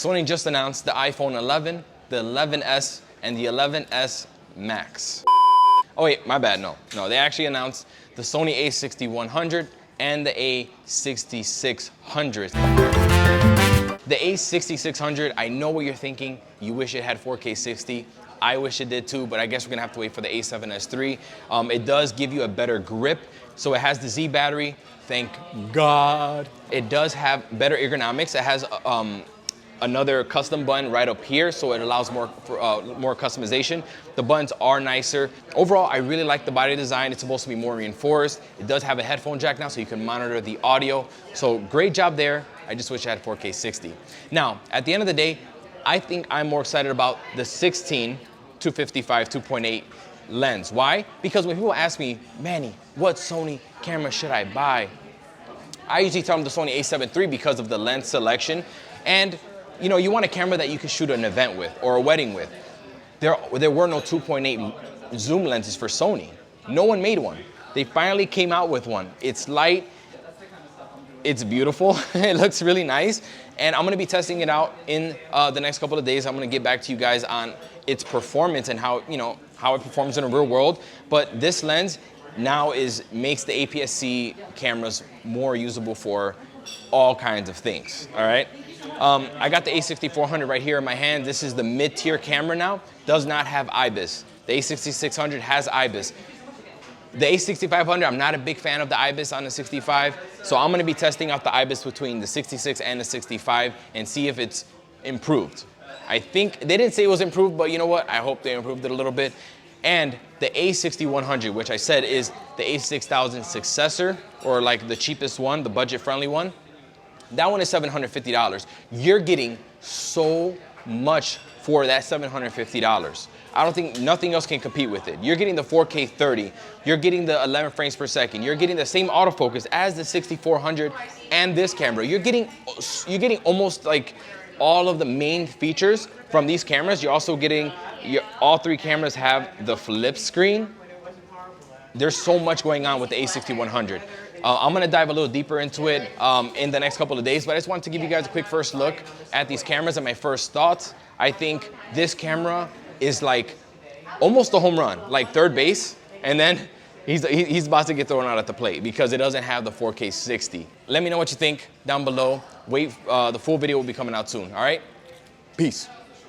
Sony just announced the iPhone 11, the 11s, and the 11s Max. Oh wait, my bad, no. They actually announced the Sony A6100 and the A6600. The A6600, I know what you're thinking. You wish it had 4K 60. I wish it did too, but I guess we're gonna have to wait for the A7S III. It does give you a better grip. So it has the Z battery, thank God. It does have better ergonomics. It has another custom button right up here, so it allows more customization. The buttons are nicer. Overall, I really like the body design. It's supposed to be more reinforced. It does have a headphone jack now, so you can monitor the audio. So great job there. I just wish I had 4K 60. Now, at the end of the day, I think I'm more excited about the 16 255 2.8 lens. Why? Because when people ask me, Manny, what Sony camera should I buy? I usually tell them the Sony A7 III because of the lens selection. And you know, you want a camera that you can shoot an event with or a wedding with. There were no 2.8 zoom lenses for Sony. No one made one. They finally came out with one. It's light, it's beautiful, it looks really nice. And I'm gonna be testing it out in the next couple of days. I'm gonna get back to you guys on its performance and how it performs in the real world. But this lens now makes the APS-C cameras more usable for all kinds of things, all right? I got the A6400 right here in my hand. This is the mid-tier camera now. Does not have IBIS. The A6600 has IBIS. The A6500, I'm not a big fan of the IBIS on the 65, so I'm gonna be testing out the IBIS between the 66 and the 65 and see if it's improved. I think, they didn't say it was improved, but you know what? I hope they improved it a little bit. And the A6100, which I said is the A6000 successor, or like the cheapest one, the budget-friendly one. That one is $750. You're getting so much for that $750. I don't think nothing else can compete with it. You're getting the 4K 30. You're getting the 11 frames per second. You're getting the same autofocus as the 6400 and this camera. You're getting almost like all of the main features from these cameras. You're also getting, all three cameras have the flip screen. There's so much going on with the A6100. I'm gonna dive a little deeper into it in the next couple of days, but I just wanted to give you guys a quick first look at these cameras and my first thoughts. I think this camera is like almost a home run, like third base, and then he's about to get thrown out at the plate because it doesn't have the 4K 60. Let me know what you think down below. Wait, the full video will be coming out soon, all right? Peace.